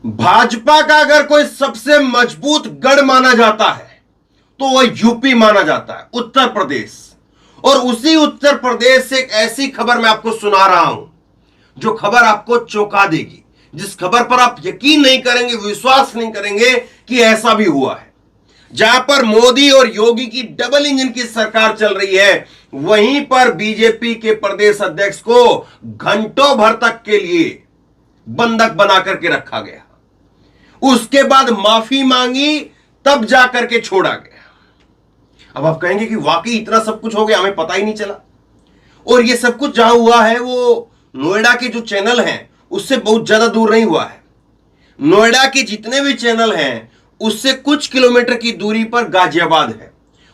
भाजपा का अगर कोई सबसे मजबूत गढ़ माना जाता है तो वह यूपी माना जाता है, उत्तर प्रदेश। और उसी उत्तर प्रदेश से एक ऐसी खबर मैं आपको सुना रहा हूं जो खबर आपको चौंका देगी, जिस खबर पर आप यकीन नहीं करेंगे, विश्वास नहीं करेंगे कि ऐसा भी हुआ है। जहां पर मोदी और योगी की डबल इंजन की सरकार चल रही है, वहीं पर बीजेपी के प्रदेश अध्यक्ष को घंटों भर तक के लिए बंधक बना करके रखा गया। उसके बाद माफी मांगी, तब जाकर के छोड़ा गया। अब आप कहेंगे कि वाकई इतना सब कुछ हो गया, हमें पता ही नहीं चला। और ये सब कुछ जहां हुआ है वो नोएडा के जो चैनल हैं उससे बहुत ज्यादा दूर नहीं हुआ है। नोएडा के जितने भी चैनल हैं उससे कुछ किलोमीटर की दूरी पर गाजियाबाद है,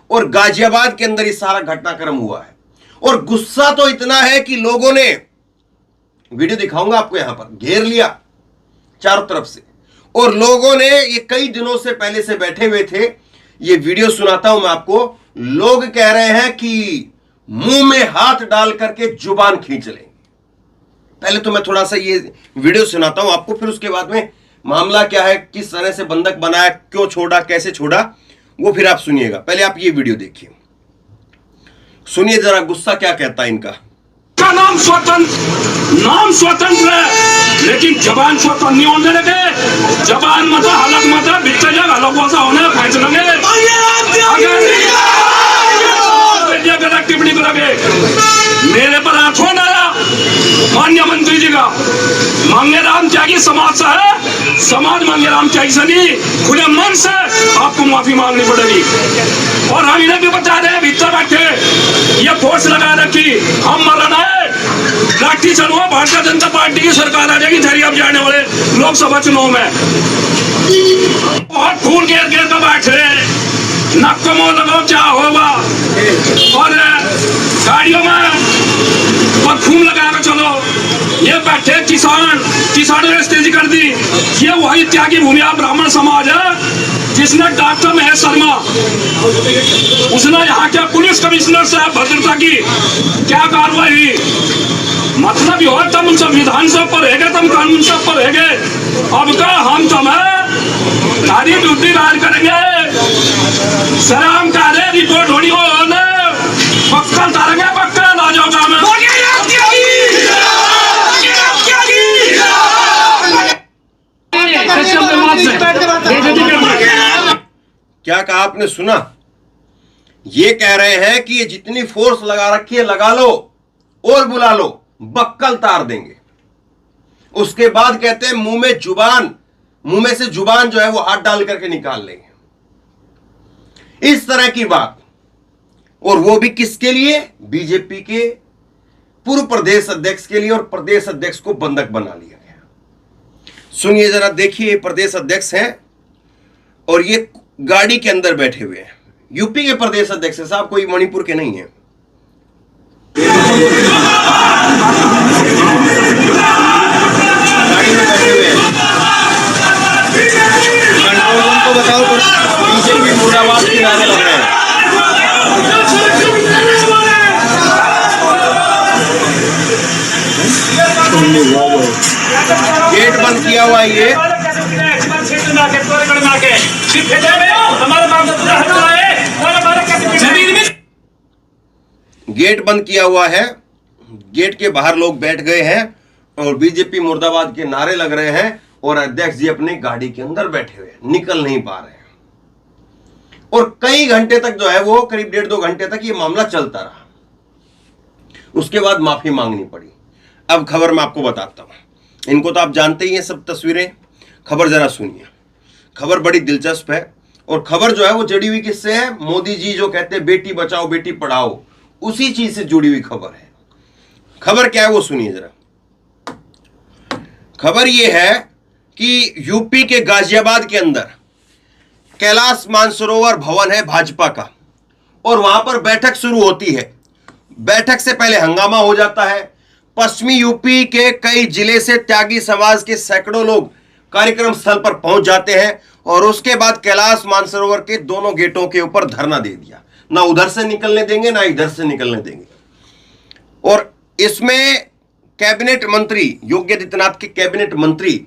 और गाजियाबाद के अंदर ये सारा घटनाक्रम हुआ है। और गुस्सा तो इतना है कि लोगों ने, वीडियो दिखाऊंगा आपको, यहां पर घेर लिया चारों तरफ से, और लोगों ने, ये कई दिनों से पहले से बैठे हुए थे, ये वीडियो सुनाता हूं मैं आपको। लोग कह रहे हैं कि मुंह में हाथ डाल करके जुबान खींच लेंगे। पहले तो मैं थोड़ा सा ये वीडियो सुनाता हूं आपको, फिर उसके बाद में मामला क्या है, किस तरह से बंधक बनाया, क्यों छोड़ा, कैसे छोड़ा, वो फिर आप सुनिएगा। पहले आप ये वीडियो देखिए, सुनिए जरा गुस्सा क्या कहता है इनका। नाम स्वतंत्र है, लेकिन जबान स्वतंत्र नहीं होने लगे। जबान मत हालत मत बिकते जगह लोगों से होने फैंस लगे। गलत टिप्पणी करोगे मेरे पर आंखों ना, मान्य मंत्री जी का मांगेराम त्यागी समाज से है, समाज मांगेराम त्यागी से नहीं, खुले मन से आपको माफी मांगनी पड़ेगी। और हम इन्हें भी बता रहे हैं, भीतर बैठे ये फोर्स लगा रखी, हम मरना है, लाठी चलुआ, भारतीय जनता पार्टी की सरकार आ जाएगी धैर्य अब जाने वाले लोकसभा चुनाव में। बहुत खून घेर घेर कर बैठ रहे हैं, नक्को लगाओ क्या होगा, और गाड़ियों में परफ्यूम लगा कर चलो। ये बैठे किसानों ने स्टेज कर दी। ये वही त्यागी भूमिया ब्राह्मण समाज है जिसने डॉक्टर महेश शर्मा, उसने यहाँ के पुलिस कमिश्नर से भद्रता की क्या कार्रवाई, मतलब ये हो तुम संविधान से ऊपर है, तुम कानून से ऊपर है। अब का हम तुम्हें सारी ड्यूटी राज करेंगे, सलाम करे, रिपोर्ट होनी हो पक्का तारेंगे, पक्का ला जाओगा मैं। क्या कहा आपने, सुना? ये कह रहे हैं कि ये जितनी फोर्स लगा रखी है लगा लो और बुला लो, बक्कल तार देंगे। उसके बाद कहते हैं मुंह में से जुबान जो है वो हाथ डाल करके निकाल लेंगे। इस तरह की बात, और वो भी किसके लिए? बीजेपी के पूर्व प्रदेश अध्यक्ष के लिए, और प्रदेश अध्यक्ष को बंधक बना लिया गया। सुनिए जरा, देखिए, प्रदेश अध्यक्ष हैं और ये गाड़ी के अंदर बैठे हुए हैं। यूपी के प्रदेश अध्यक्ष है साहब, कोई मणिपुर के नहीं है। गाड़ी में बैठे हुए हैं। कंट्रोल रूम को बताओ, बीजेपी मुर्दाबाद के नारे लग रहे हैं। गेट बंद किया हुआ है, ये गेट बंद किया हुआ है। गेट के बाहर लोग बैठ गए हैं और बीजेपी मुर्दाबाद के नारे लग रहे हैं, और अध्यक्ष जी अपनी गाड़ी के अंदर बैठे हुए हैं, निकल नहीं पा रहे हैं। और कई घंटे तक जो है वो, करीब 1.5-2 घंटे तक ये मामला चलता रहा। उसके बाद माफी मांगनी पड़ी। अब खबर मैं आपको बताता हूं, इनको तो आप जानते ही हैं सब तस्वीरें। खबर जरा सुनिए, खबर बड़ी दिलचस्प है, और खबर जो है वो जुड़ी हुई किससे है? मोदी जी जो कहते हैं बेटी बचाओ बेटी पढ़ाओ, उसी चीज से जुड़ी हुई खबर है। खबर क्या है वो सुनिए जरा। खबर ये है कि यूपी के गाजियाबाद के अंदर कैलाश मानसरोवर भवन है भाजपा का, और वहां पर बैठक शुरू होती है। बैठक से पहले हंगामा हो जाता है। पश्चिमी यूपी के कई जिले से त्यागी समाज के सैकड़ों लोग कार्यक्रम स्थल पर पहुंच जाते हैं, और उसके बाद कैलाश मानसरोवर के दोनों गेटों के ऊपर धरना दे दिया। ना उधर से निकलने देंगे ना इधर से निकलने देंगे। और इसमें कैबिनेट मंत्री, योगी आदित्यनाथ के कैबिनेट मंत्री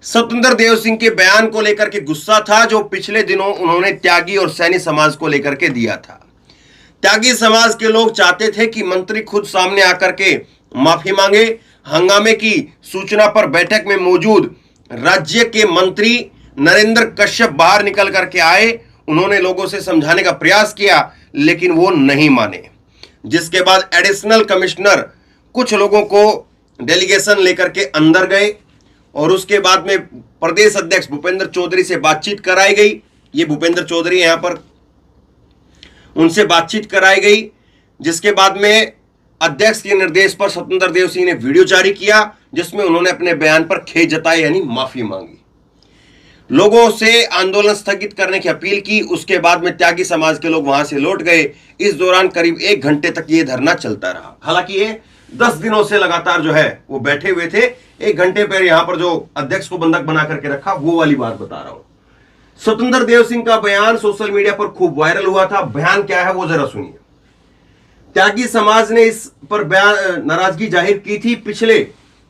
स्वतंत्र देव सिंह के बयान को लेकर के गुस्सा था जो पिछले दिनों उन्होंने त्यागी और सैनी समाज को लेकर के दिया था। त्यागी समाज के लोग चाहते थे कि मंत्री खुद सामने आकर के माफी मांगे। हंगामे की सूचना पर बैठक में मौजूद राज्य के मंत्री नरेंद्र कश्यप बाहर निकल करके आए। उन्होंने लोगों से समझाने का प्रयास किया लेकिन वो नहीं माने, जिसके बाद एडिशनल कमिश्नर कुछ लोगों को डेलीगेशन लेकर के अंदर गए और उसके बाद में प्रदेश अध्यक्ष भूपेंद्र चौधरी से बातचीत कराई गई। ये भूपेंद्र चौधरी यहां पर, उनसे बातचीत कराई गई, जिसके बाद में अध्यक्ष के निर्देश पर स्वतंत्र देव सिंह ने वीडियो जारी किया जिसमें उन्होंने अपने बयान पर खेद जताई यानी माफी मांगी, लोगों से आंदोलन स्थगित करने की अपील की। उसके बाद में त्यागी समाज के लोग वहां से लौट गए। इस दौरान करीब 1 घंटे तक ये धरना चलता रहा। हालांकि ये 10 दिनों से लगातार जो है वो बैठे हुए थे। 1 घंटे पर यहां पर जो अध्यक्ष को बंधक बना करके रखा वो वाली बात बता रहा हूं। स्वतंत्र देव सिंह का बयान सोशल मीडिया पर खूब वायरल हुआ था। बयान क्या है वो जरा सुनिए। त्यागी समाज ने इस पर बयान नाराजगी जाहिर की थी। पिछले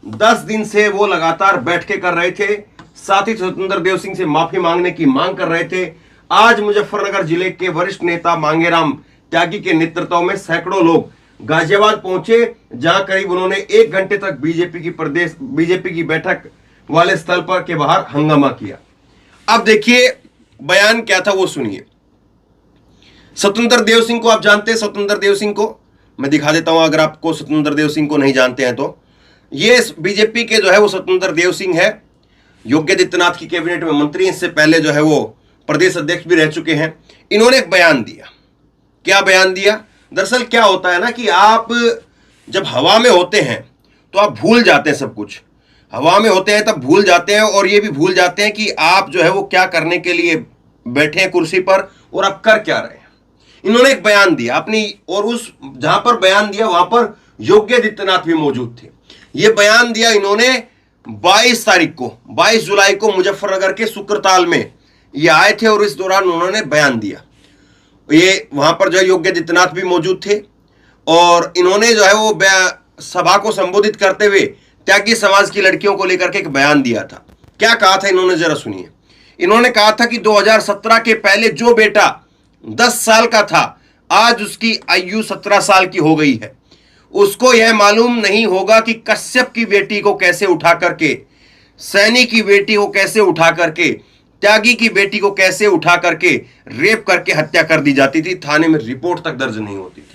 10 दिन से वो लगातार बैठकें कर रहे थे, साथ ही स्वतंत्र देव सिंह से माफी मांगने की मांग कर रहे थे। आज मुजफ्फरनगर जिले के वरिष्ठ नेता मांगेराम त्यागी के नेतृत्व में सैकड़ों लोग गाजियाबाद पहुंचे, जहां करीब उन्होंने 1 घंटे तक बीजेपी की बैठक वाले स्थल पर के बाहर हंगामा किया। अब देखिए बयान क्या था वो सुनिए। स्वतंत्र देव सिंह को आप जानते हैं, स्वतंत्र देव सिंह को मैं दिखा देता हूं अगर आपको स्वतंत्र देव सिंह को नहीं जानते हैं तो। ये बीजेपी के जो है वो स्वतंत्र देव सिंह है, योगी आदित्यनाथ की कैबिनेट में मंत्री, इससे पहले जो है वो प्रदेश अध्यक्ष भी रह चुके हैं। इन्होंने एक बयान दिया। क्या बयान दिया? दरअसल क्या होता है ना कि आप जब हवा में होते हैं तो आप भूल जाते हैं सब कुछ। हवा में होते हैं तब भूल जाते हैं और ये भी भूल जाते हैं कि आप जो है वो क्या करने के लिए बैठे हैं कुर्सी पर और आप कर क्या रहे हैं। इन्होंने एक बयान दिया अपनी, और उस जहां पर बयान दिया वहां पर योगी आदित्यनाथ भी मौजूद थे। ये बयान दिया इन्होंने 22 जुलाई को मुजफ्फरनगर के शुक्रताल में ये आए थे और इस दौरान उन्होंने बयान दिया। ये वहां पर जो है योगी आदित्यनाथ भी मौजूद थे और इन्होंने जो है वो सभा को संबोधित करते हुए त्यागी समाज की लड़कियों को लेकर के एक बयान दिया था। क्या कहा था इन्होंने जरा सुनिए। इन्होंने कहा था कि 2017 के पहले जो बेटा 10 साल का था आज उसकी आयु 17 साल की हो गई है। उसको यह मालूम नहीं होगा कि कश्यप की बेटी को कैसे उठा करके, सैनी की बेटी को कैसे उठा करके, त्यागी की बेटी को कैसे उठा करके रेप करके हत्या कर दी जाती थी। थाने में रिपोर्ट तक दर्ज नहीं होती थी।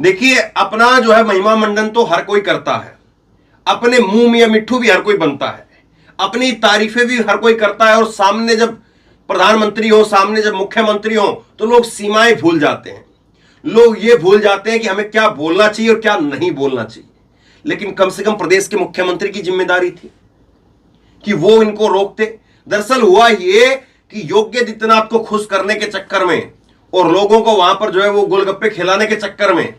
देखिए अपना जो है महिमा मंडन तो हर कोई करता है, अपने मुंह में मिट्ठू भी हर कोई बनता है, अपनी तारीफें भी हर कोई करता है और सामने जब प्रधानमंत्री हो, सामने जब मुख्यमंत्री हो तो लोग सीमाएं भूल जाते हैं। लोग ये भूल जाते हैं कि हमें क्या बोलना चाहिए और क्या नहीं बोलना चाहिए। लेकिन कम से कम प्रदेश के मुख्यमंत्री की जिम्मेदारी थी कि वो इनको रोकते। दरअसल हुआ ये कि योगी आदित्यनाथ को खुश करने के चक्कर में और लोगों को वहां पर जो है वो गोलगप्पे खिलाने के चक्कर में,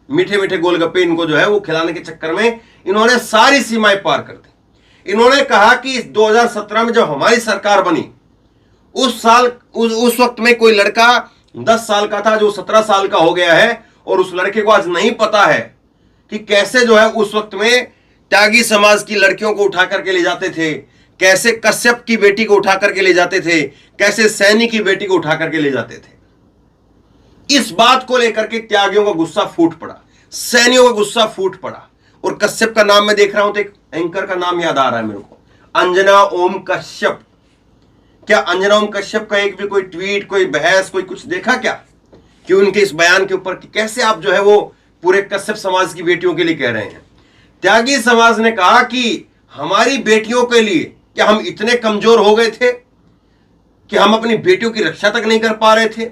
मीठे मीठे गोलगप्पे इनको जो है वो खिलाने के चक्कर में इन्होंने सारी सीमाएं पार कर दी। इन्होंने कहा कि 2017 में जब हमारी सरकार बनी उस वक्त में कोई लड़का 10 साल का था जो 17 साल का हो गया है और उस लड़के को आज नहीं पता है कि कैसे जो है उस वक्त में त्यागी समाज की लड़कियों को उठा करके ले जाते थे, कैसे कश्यप की बेटी को उठा करके ले जाते थे, कैसे सैनी की बेटी को उठा करके ले जाते थे। इस बात को लेकर के त्यागियों का गुस्सा फूट पड़ा, सैनियों का गुस्सा फूट पड़ा। और कश्यप का नाम मैं देख रहा हूं तो एक एंकर का नाम याद आ रहा है मेरे को, अंजना ओम कश्यप। क्या अंजना ओम कश्यप का एक भी कोई ट्वीट, कोई बहस, कोई कुछ देखा क्या कि उनके इस बयान के ऊपर कि कैसे आप जो है वो पूरे कश्यप समाज की बेटियों के लिए कह रहे हैं। त्यागी समाज ने कहा कि हमारी बेटियों के लिए क्या हम इतने कमजोर हो गए थे कि हम अपनी बेटियों की रक्षा तक नहीं कर पा रहे थे।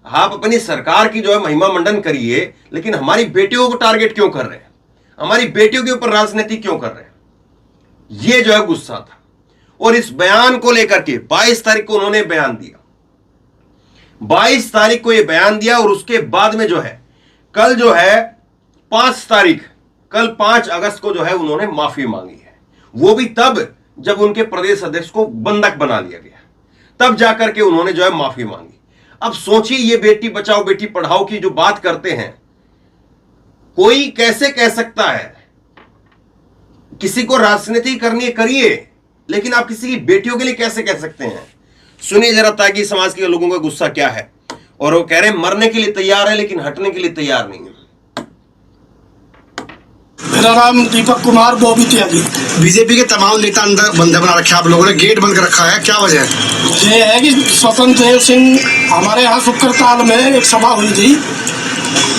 आप अपनी सरकार की जो है महिमा मंडन करिए, लेकिन हमारी बेटियों को टारगेट क्यों कर रहे हैं, हमारी बेटियों के ऊपर राजनीति क्यों कर रहे हैं। यह जो है गुस्सा था। और इस बयान को लेकर के 22 तारीख को उन्होंने बयान दिया। 22 तारीख को यह बयान दिया और उसके बाद में जो है कल जो है 5 तारीख, कल 5 अगस्त को जो है उन्होंने माफी मांगी है। वो भी तब जब उनके प्रदेश अध्यक्ष को बंधक बना लिया गया, तब जाकर के उन्होंने जो है माफी मांगी। अब सोचिए ये बेटी बचाओ बेटी पढ़ाओ की जो बात करते हैं, कोई कैसे कह सकता है किसी को राजनीति करनी है करिए, लेकिन आप किसी की बेटियों के लिए कैसे कह सकते हैं? सुनिए जरा ताकि समाज के लोगों का गुस्सा क्या है। और वो कह रहे हैं मरने के लिए तैयार है लेकिन हटने के लिए तैयार नहीं है। मेरा नाम दीपक कुमार बॉबी त्यागी। बीजेपी के तमाम नेता अंदर बंधे बना रखे, आप लोगों ने गेट बंद कर रखा है, क्या वजह है? ये है कि स्वतंत्र देव सिंह हमारे यहाँ शुक्रताल में एक सभा हुई थी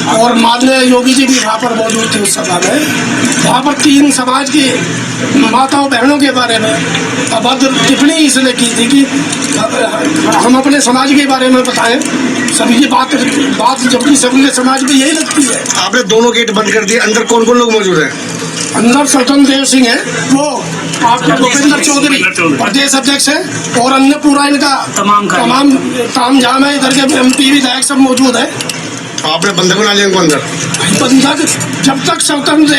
और माननीय योगी जी भी वहाँ पर मौजूद थे उस सभा में। वहाँ पर 3 समाज की माताओं बहनों के बारे में अभद्र टिप्पणी इसलिए की थी कि हम अपने समाज के बारे में बताएं। सभी की बात जबकि सभी समाज में यही लगती है। आपने दोनों गेट बंद कर दिए, अंदर कौन कौन लोग मौजूद हैं? अंदर स्वतंत्र देव सिंह है, वो आपके भूपेंद्र चौधरी प्रदेश अध्यक्ष है, और अन्य पूरा इनका तमाम तामझाम है। इधर के MP विधायक सब मौजूद है। आपने बंधक बना लिया उनको अंदर? बंधक जब तक स्वतंत्र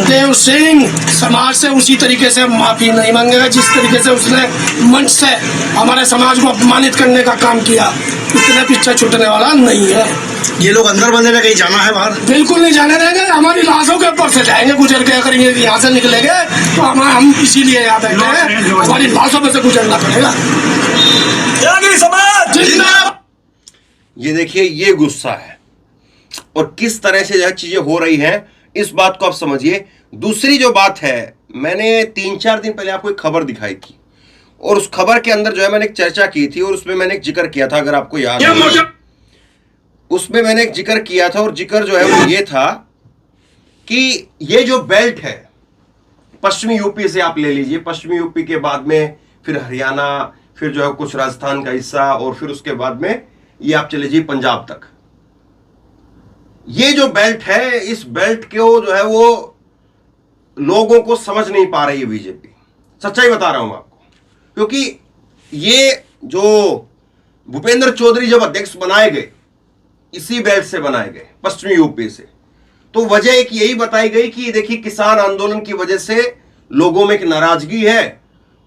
देव सिंह समाज से उसी तरीके से माफी नहीं मांगेगा जिस तरीके से उसने मंच से हमारे समाज को अपमानित करने का काम किया, इतने पीछे छूटने वाला नहीं है। ये लोग अंदर बंधे में कहीं जाना है बाहर? बिल्कुल नहीं जाने देंगे। हमारी लाशों के ऊपर से जाएंगे गुजर के। अगर ये यहाँ से निकलेंगे तो हम इसीलिए यहाँ बैठे हैं, हमारी लाशों में से गुजरना पड़ेगा। ये देखिए ये गुस्सा है और किस तरह से यह चीजें हो रही हैं, इस बात को आप समझिए। दूसरी जो बात है, मैंने 3-4 दिन पहले आपको एक खबर दिखाई थी और उस खबर के अंदर जो है मैंने एक चर्चा की थी और उसमें मैंने एक जिक्र किया था, अगर आपको याद है, उसमें मैंने एक जिक्र किया था और जिक्र जो है वो ये था कि ये जो बेल्ट है पश्चिमी यूपी से आप ले लीजिए, पश्चिमी यूपी के बाद में फिर हरियाणा, फिर जो है कुछ राजस्थान का हिस्सा और फिर उसके बाद में ये आप चले जाइए पंजाब तक। ये जो बेल्ट है, इस बेल्ट को जो है वो लोगों को समझ नहीं पा रही है बीजेपी। सच्चाई बता रहा हूं आपको, क्योंकि ये जो भूपेंद्र चौधरी जब अध्यक्ष बनाए गए, इसी बेल्ट से बनाए गए पश्चिमी यूपी से, तो वजह एक यही बताई गई कि देखिए किसान आंदोलन की वजह से लोगों में एक नाराजगी है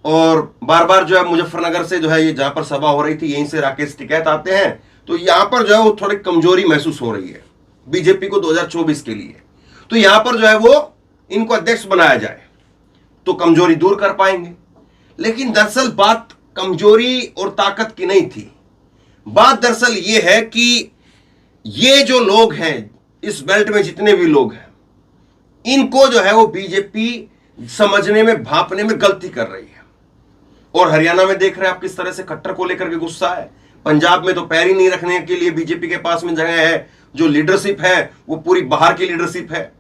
और बार बार जो है मुजफ्फरनगर से जो है ये जहां पर सभा हो रही थी, यहीं से राकेश टिकैत आते हैं, तो यहां पर जो है वो थोड़ी कमजोरी महसूस हो रही है बीजेपी को 2024 के लिए। तो यहां पर जो है वो इनको अध्यक्ष बनाया जाए तो कमजोरी दूर कर पाएंगे। लेकिन दरअसल बात कमजोरी और ताकत की नहीं थी। बात दरअसल ये है कि ये जो लोग हैं इस बेल्ट में, जितने भी लोग हैं, इनको जो है वो बीजेपी समझने में, भांपने में गलती कर रही है। और हरियाणा में देख रहे हैं आप किस तरह से खट्टर को लेकर के गुस्सा है। पंजाब में तो पैर ही नहीं रखने के लिए बीजेपी के पास में जगह है। जो लीडरशिप है वो पूरी बाहर की लीडरशिप है।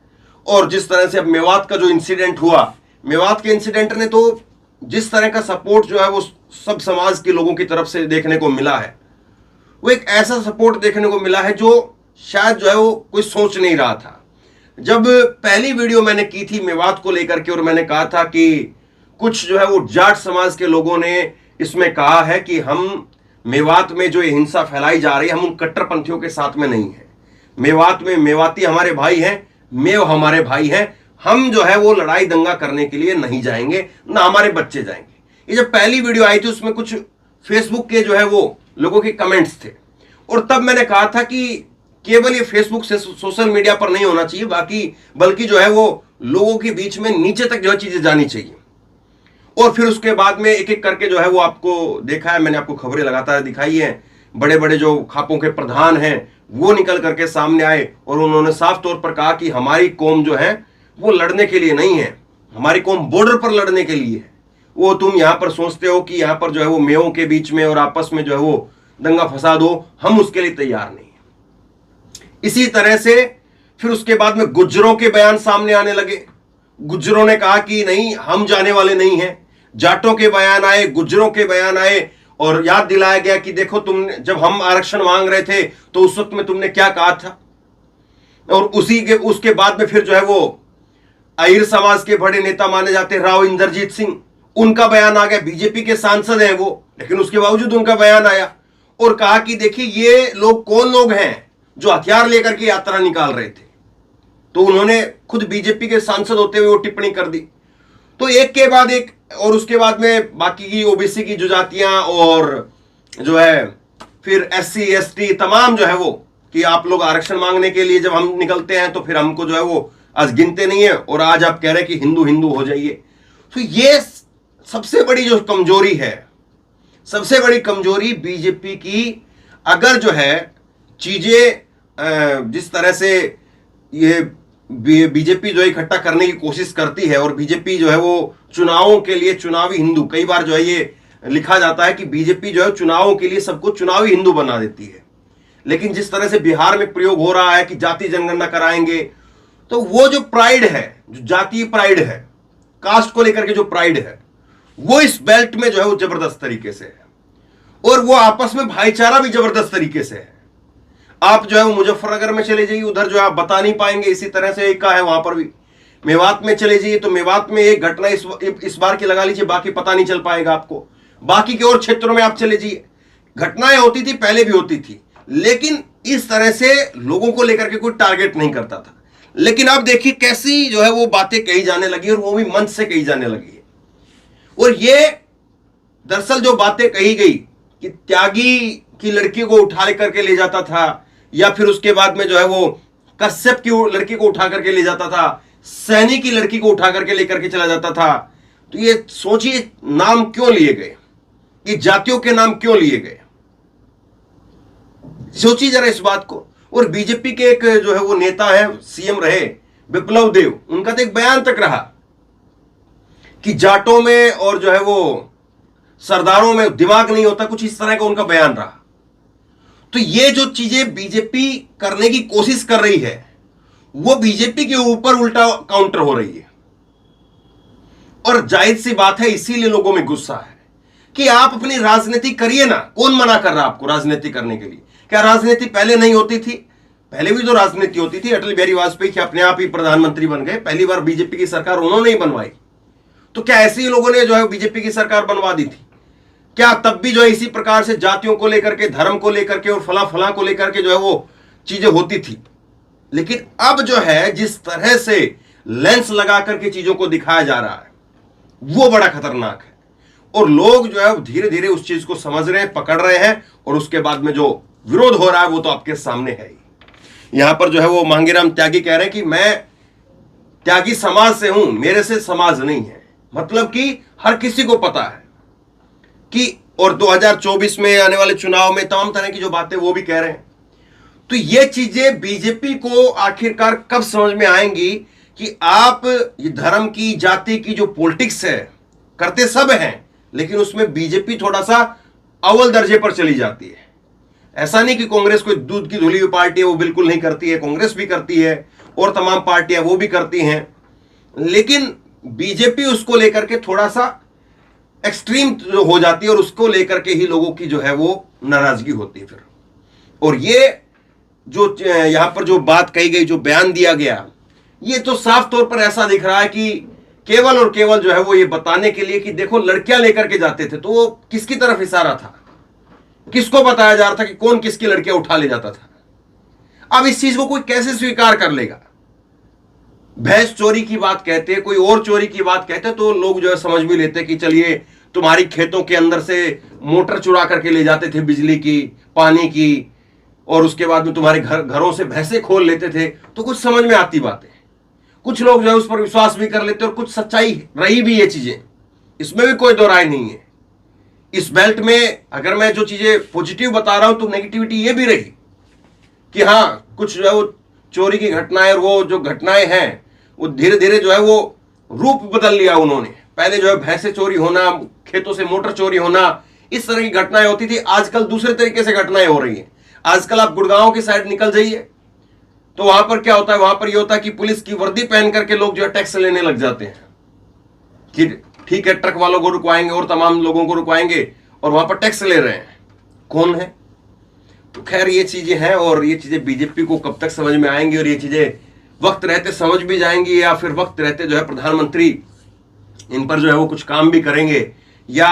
और जिस तरह से अब मेवात का जो इंसिडेंट हुआ, मेवात के इंसिडेंट ने तो जिस तरह का सपोर्ट जो है वो सब समाज के लोगों की तरफ से देखने को मिला है, वो एक ऐसा सपोर्ट देखने को मिला है जो शायद जो है वो कोई सोच नहीं रहा था। जब पहली वीडियो मैंने की थी मेवात को लेकर के और मैंने कहा था कि कुछ जो है वो जाट समाज के लोगों ने इसमें कहा है कि हम मेवात में जो ये हिंसा फैलाई जा रही है, हम उन कट्टरपंथियों के साथ में नहीं है। मेवात में मेवाती हमारे भाई हैं, मेव हमारे भाई हैं, हम जो है वो लड़ाई दंगा करने के लिए नहीं जाएंगे, ना हमारे बच्चे जाएंगे। ये जब पहली वीडियो आई थी उसमें कुछ फेसबुक के जो है वो लोगों के कमेंट्स थे और तब मैंने कहा था कि केवल ये फेसबुक से सोशल मीडिया पर नहीं होना चाहिए, बल्कि जो है वो लोगों के बीच में नीचे तक जो है चीजें जानी चाहिए। और फिर उसके बाद में एक एक करके जो है वो आपको देखा है, मैंने आपको खबरें लगातार दिखाई हैं। बड़े बड़े जो खापों के प्रधान हैं वो निकल करके सामने आए और उन्होंने साफ तौर पर कहा कि हमारी कौम जो है वो लड़ने के लिए नहीं है, हमारी कौम बॉर्डर पर लड़ने के लिए है। वो तुम यहां पर सोचते हो कि यहां पर जो है वो मेवों के बीच में और आपस में जो है वो दंगा फसाद हो, हम उसके लिए तैयार नहीं है। इसी तरह से फिर उसके बाद में गुज्जरों के बयान सामने आने लगे। गुज्जरों ने कहा कि नहीं, हम जाने वाले नहीं हैं। जाटों के बयान आए, गुज्जरों के बयान आए और याद दिलाया गया कि देखो तुमने जब हम आरक्षण मांग रहे थे तो उस वक्त में तुमने क्या कहा था। और उसके बाद में फिर जो है वो आहिर समाज के बड़े नेता माने जाते राव इंद्रजीत सिंह, उनका बयान आ गया। बीजेपी के सांसद हैं वो, लेकिन उसके बावजूद उनका बयान आया और कहा कि देखिए ये लोग कौन लोग हैं जो हथियार लेकर के यात्रा निकाल रहे थे। तो उन्होंने खुद बीजेपी के सांसद होते हुए वो टिप्पणी कर दी। तो एक के बाद एक, और उसके बाद में बाकी की ओबीसी की जो जातियां और जो है फिर SC ST तमाम जो है वो कि आप लोग आरक्षण मांगने के लिए जब हम निकलते हैं तो फिर हमको जो है वो आज गिनते नहीं है और आज आप कह रहे हैं कि हिंदू हिंदू हो जाइए। तो ये सबसे बड़ी जो कमजोरी है, सबसे बड़ी कमजोरी बीजेपी की। अगर जो है चीजें जिस तरह से ये बीजेपी जो है इकट्ठा करने की कोशिश करती है, और बीजेपी जो है वो चुनावों के लिए चुनावी हिंदू, कई बार जो है ये लिखा जाता है कि बीजेपी जो है चुनावों के लिए सबको चुनावी हिंदू बना देती है। लेकिन जिस तरह से बिहार में प्रयोग हो रहा है कि जाति जनगणना कराएंगे, तो वो जो प्राइड है, जो जातीय प्राइड है, कास्ट को लेकर के जो प्राइड है, वो इस बेल्ट में जो है वो जबरदस्त तरीके से है, और वो आपस में भाईचारा भी जबरदस्त तरीके से है। आप जो है वो मुजफ्फरनगर में चले जाइए, उधर जो है आप बता नहीं पाएंगे। इसी तरह से एक का है वहां पर भी। मेवात में चले जाइए तो मेवात में एक घटना इस बार की लगा लीजिए, बाकी पता नहीं चल पाएगा आपको। बाकी के और क्षेत्रों में आप चले जाइए, घटनाएं होती थी, पहले भी होती थी, लेकिन इस तरह से लोगों को लेकर के कोई टारगेट नहीं करता था। लेकिन अब देखिए कैसी जो है वो बातें कही जाने लगी, और वो भी मंच से कही जाने लगी है। और ये दरअसल जो बातें कही गई कि त्यागी की लड़की को उठा करके ले जाता था, या फिर उसके बाद में जो है वो कश्यप की लड़की को उठा करके ले जाता था, सैनी की लड़की को उठा करके लेकर के चला जाता था। तो ये सोचिए नाम क्यों लिए गए, ये जातियों के नाम क्यों लिए गए, सोचिए जरा इस बात को। और बीजेपी के एक जो है वो नेता है, सीएम रहे विप्लव देव, उनका तो एक बयान तक रहा कि जाटों में और जो है वो सरदारों में दिमाग नहीं होता, कुछ इस तरह का उनका बयान रहा। तो ये जो चीजें बीजेपी करने की कोशिश कर रही है, वो बीजेपी के ऊपर उल्टा काउंटर हो रही है। और जाहिर सी बात है, इसीलिए लोगों में गुस्सा है कि आप अपनी राजनीति करिए ना। कौन मना कर रहा है आपको राजनीति करने के लिए? क्या राजनीति पहले नहीं होती थी? पहले भी तो राजनीति होती थी। अटल बिहारी वाजपेयी के अपने आप ही प्रधानमंत्री बन गए, पहली बार बीजेपी की सरकार उन्होंने ही बनवाई। तो क्या ऐसे ही लोगों ने जो है बीजेपी की सरकार बनवा दी थी? क्या तब भी जो है इसी प्रकार से जातियों को लेकर के, धर्म को लेकर के और फला फला को लेकर के जो है वो चीजें होती थी? लेकिन अब जो है जिस तरह से लेंस लगा करके चीजों को दिखाया जा रहा है, वो बड़ा खतरनाक है। और लोग जो है धीरे धीरे उस चीज को समझ रहे हैं, पकड़ रहे हैं, और उसके बाद में जो विरोध हो रहा है वो तो आपके सामने है ही। यहां पर जो है वो मांगीराम त्यागी कह रहे हैं कि मैं त्यागी समाज से हूं, मेरे से समाज नहीं है। मतलब कि हर किसी को पता है कि, और 2024 में आने वाले चुनाव में तमाम तरह की जो बातें वो भी कह रहे हैं। तो ये चीजें बीजेपी को आखिरकार कब समझ में आएंगी कि आप ये धर्म की, जाति की जो पॉलिटिक्स है, करते सब हैं, लेकिन उसमें बीजेपी थोड़ा सा अव्वल दर्जे पर चली जाती है। ऐसा नहीं कि कांग्रेस कोई दूध की धुली हुई पार्टी है, वो बिल्कुल नहीं करती है, कांग्रेस भी करती है और तमाम पार्टियां वो भी करती हैं। लेकिन बीजेपी उसको लेकर के थोड़ा सा एक्सट्रीम हो जाती है, और उसको लेकर के ही लोगों की जो है वो नाराजगी होती है फिर। और ये जो यहां पर जो बात कही गई, जो बयान दिया गया, ये तो साफ तौर पर ऐसा दिख रहा है कि केवल और केवल जो है वो ये बताने के लिए कि देखो लड़कियां लेकर के जाते थे, तो वो किसकी तरफ इशारा था, किसको बताया जा रहा था कि कौन किसकी लड़कियां उठा ले जाता था। अब इस चीज को कोई कैसे स्वीकार कर लेगा? भैंस चोरी की बात कहते, कोई और चोरी की बात कहते, तो लोग जो है समझ भी लेते कि चलिए तुम्हारी खेतों के अंदर से मोटर चुरा करके ले जाते थे, बिजली की, पानी की, और उसके बाद में तुम्हारे घरों से भैंसे खोल लेते थे, तो कुछ समझ में आती बातें। कुछ लोग जो है उस पर विश्वास भी कर लेते, और कुछ सच्चाई रही भी ये चीजें, इसमें भी कोई दो राय नहीं है। इस बेल्ट में अगर मैं जो चीजें पॉजिटिव बता रहा हूं, तो नेगेटिविटी ये भी रही कि हाँ, कुछ जो है वो चोरी की घटनाएं, और वो जो घटनाएं हैं वो धीरे धीरे जो है वो रूप बदल लिया उन्होंने। पहले जो है भैंसे चोरी होना, खेतों से मोटर चोरी होना, इस तरह की घटनाएं होती थी। आजकल दूसरे तरीके से घटनाएं हो रही हैं। आजकल आप गुड़गांव की साइड निकल जाइए, तो वहां पर क्या होता है, वहां पर यह होता है कि पुलिस की वर्दी पहन करके लोग जो है टैक्स लेने लग जाते हैं कि ठीक है, ट्रक वालों को रुकवाएंगे और तमाम लोगों को रुकवाएंगे, और वहां पर टैक्स ले रहे हैं। कौन है? तो खैर ये चीजें हैं, और ये चीजें बीजेपी को कब तक समझ में आएंगी, और ये चीजें वक्त रहते समझ भी जाएंगी, या फिर वक्त रहते जो है प्रधानमंत्री इन पर जो है वो कुछ काम भी करेंगे, या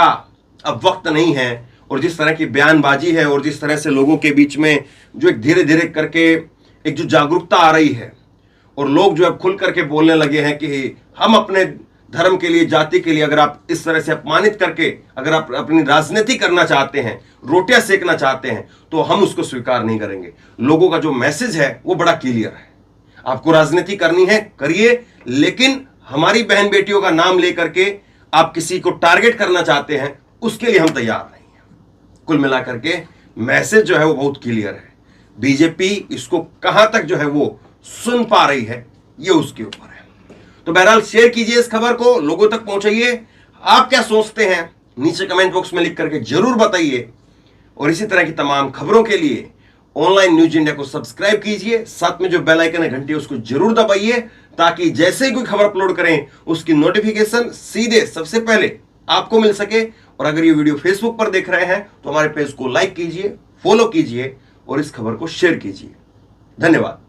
अब वक्त नहीं है। और जिस तरह की बयानबाजी है, और जिस तरह से लोगों के बीच में जो एक धीरे धीरे करके एक जो जागरूकता आ रही है, और लोग जो है खुल करके बोलने लगे हैं कि हम अपने धर्म के लिए, जाति के लिए, अगर आप इस तरह से अपमानित करके अगर आप अपनी राजनीति करना चाहते हैं, रोटियां सेकना चाहते हैं, तो हम उसको स्वीकार नहीं करेंगे। लोगों का जो मैसेज है वो बड़ा क्लियर है। आपको राजनीति करनी है करिए, लेकिन हमारी बहन बेटियों का नाम लेकर के आप किसी को टारगेट करना चाहते हैं, उसके लिए हम तैयार नहीं हैं। कुल मिलाकर के मैसेज जो है वो बहुत क्लियर है। बीजेपी इसको कहां तक जो है वो सुन पा रही है, ये उसके ऊपर है। तो बहरहाल शेयर कीजिए इस खबर को, लोगों तक पहुंचाइए। आप क्या सोचते हैं नीचे कमेंट बॉक्स में लिख करके जरूर बताइए। और इसी तरह की तमाम खबरों के लिए ऑनलाइन न्यूज इंडिया को सब्सक्राइब कीजिए, साथ में जो बेल आइकन है घंटी उसको जरूर दबाइए, ताकि जैसे ही कोई खबर अपलोड करें उसकी नोटिफिकेशन सीधे सबसे पहले आपको मिल सके। और अगर ये वीडियो फेसबुक पर देख रहे हैं तो हमारे पेज को लाइक कीजिए, फॉलो कीजिए और इस खबर को शेयर कीजिए। धन्यवाद।